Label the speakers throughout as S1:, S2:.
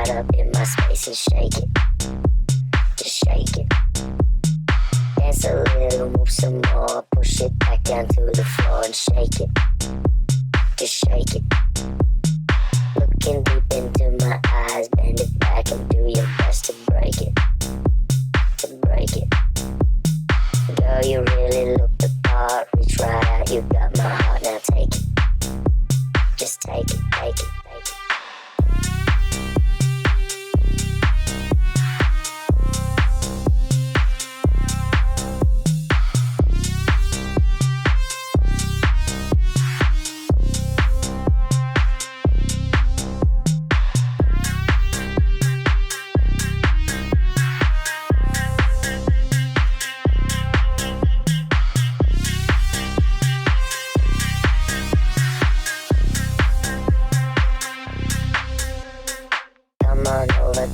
S1: right up in my space and shake it. Just shake it. Dance a little, move some more. Push it back down to the floor and shake it. Just shake it. Looking deep into my eyes, bend it back and do your best to break it. To break it. Girl, you really look the part. Reach right out, you got my heart, now take it. Just take it, take it, take it.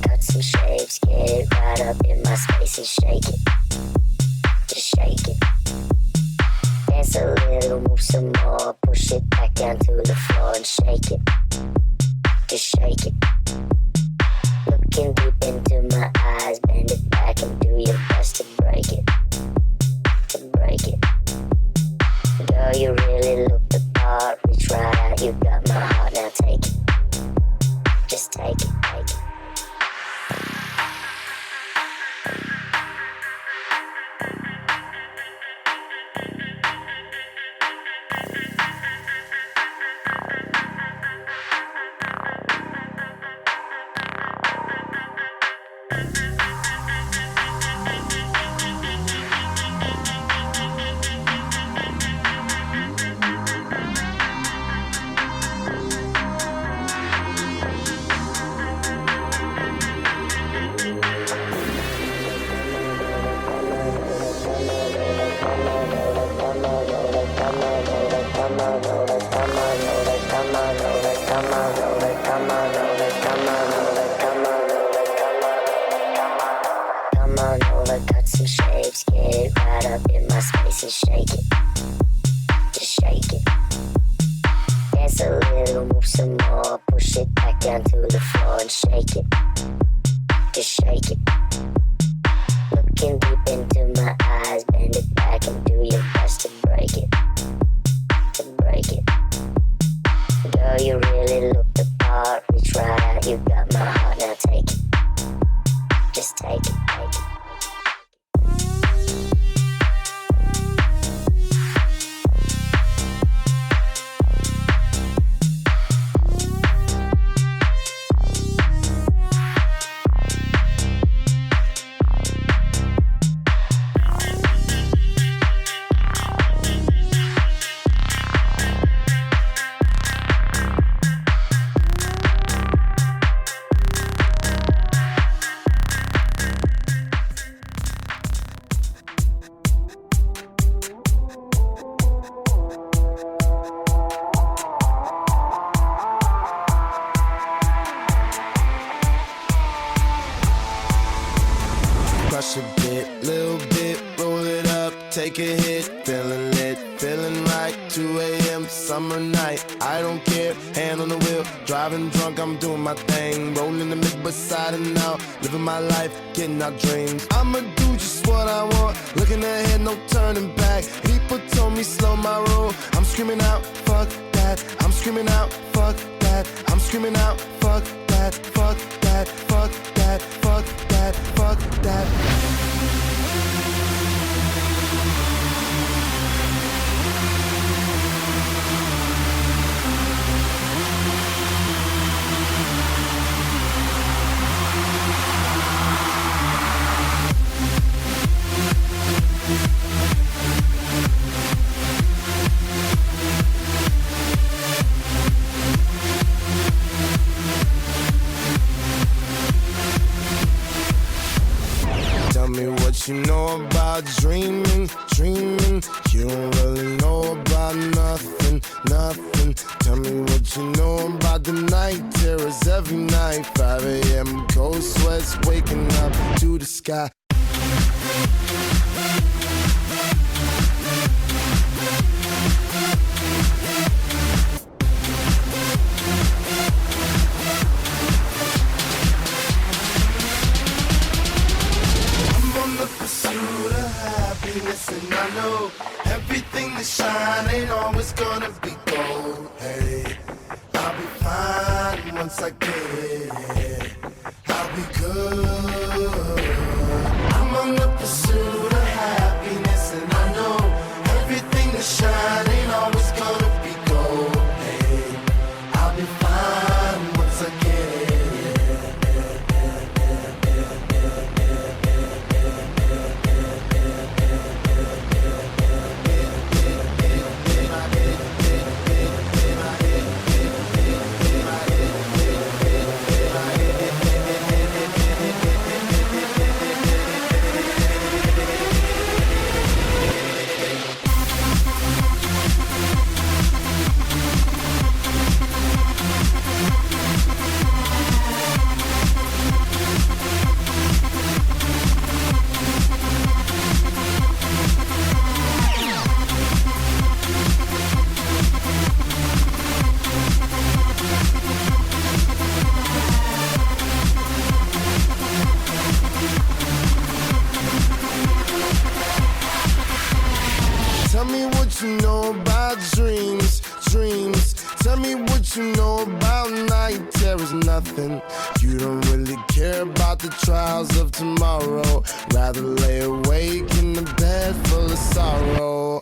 S1: Cut some shapes, get it right up in my space and shake it. Just shake it. Dance a little, move some more. Push it back down to the floor and shake it. Just shake it. Looking deep into my eyes, bend it back and do your best to break it. To break it. Girl, you really look the part. Reach right out, you got my heart, now take it. Just take it, take it. Cut some shapes, get it right up in my space and shake it. Just shake it. Dance a little, move some more. Push it back down to the floor and shake it. Just shake it. Looking deep into my eyes, bend it back and do your best to break it. To break it. Girl, you really look the part. Reach right out, you got my heart, now take it. Just take it, take it.
S2: Crush a bit, little bit, roll it up, take a hit, feeling lit, feeling right, 2 a.m. summer night, I don't care, hand on the wheel, driving drunk, I'm doing my thing, rolling the mid beside and out, living my life, getting our dreams, I'ma do just what I want, looking ahead, no turning back, people told me slow my roll, I'm screaming out, fuck that, I'm screaming out, fuck that, I'm screaming out, fuck that, fuck that, fuck that, fuck that, fuck that. Tell me what you know about dreaming, dreaming. You don't really know about nothing, nothing. Tell me what you know about the night terrors every night. 5 a.m. cold sweats waking up to the sky. once I get it, I'll be good. I'm on the pursuit of happiness, and I know everything that shine ain't always gonna be gold. Hey, I'll be fine once I get it. Tell me what you know about dreams, dreams. Tell me what you know about night terrors, nothing. You don't really care about the trials of tomorrow. Rather lay awake in the bed full of sorrow.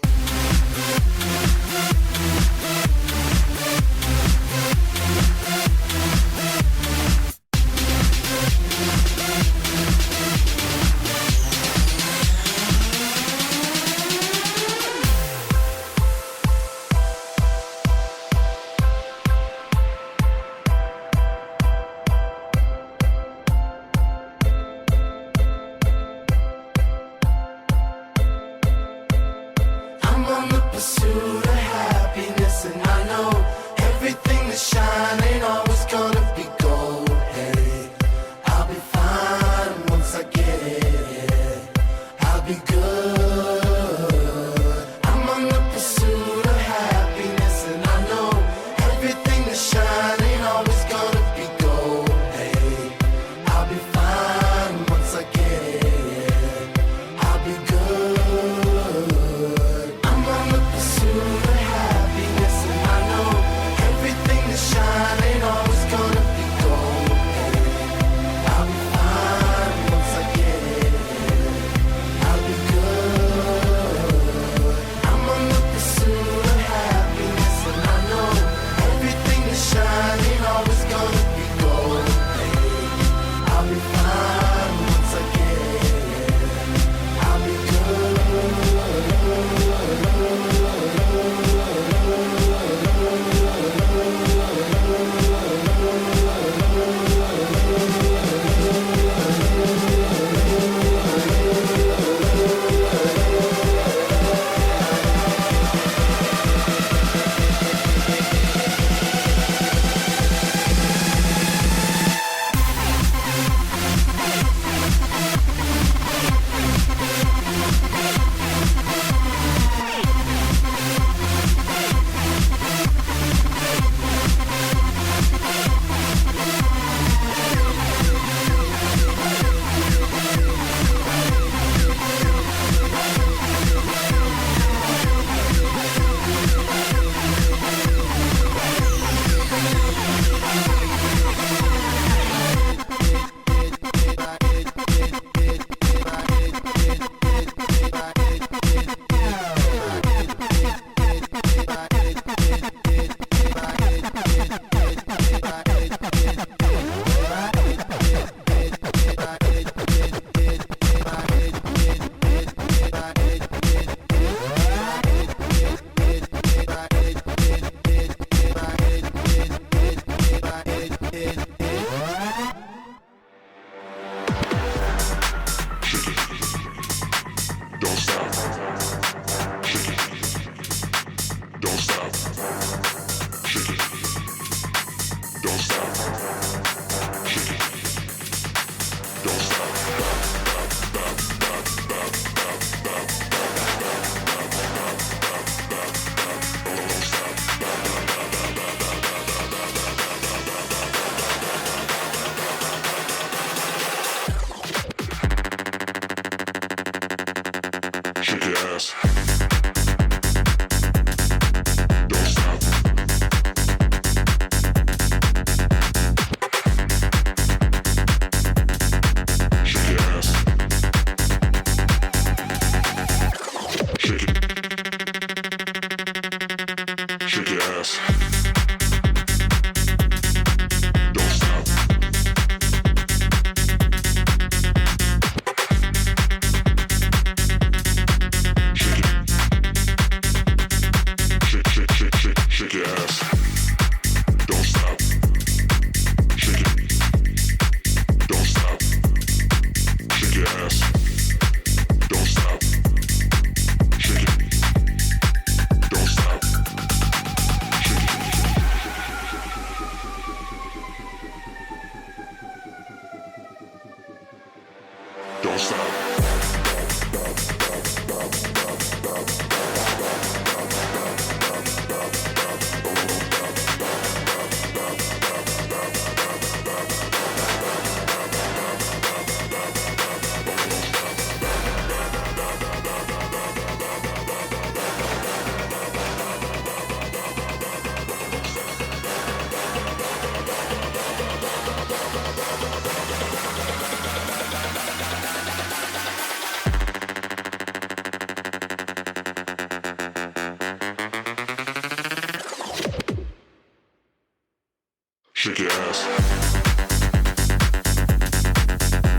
S3: Shake your ass.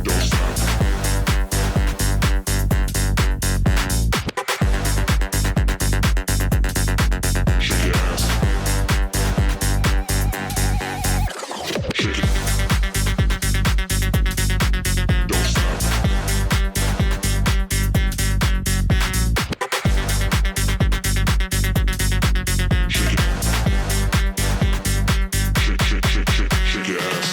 S3: Don't stop. Shake your ass. Shake it. Don't stop. Shake it. Shake your ass.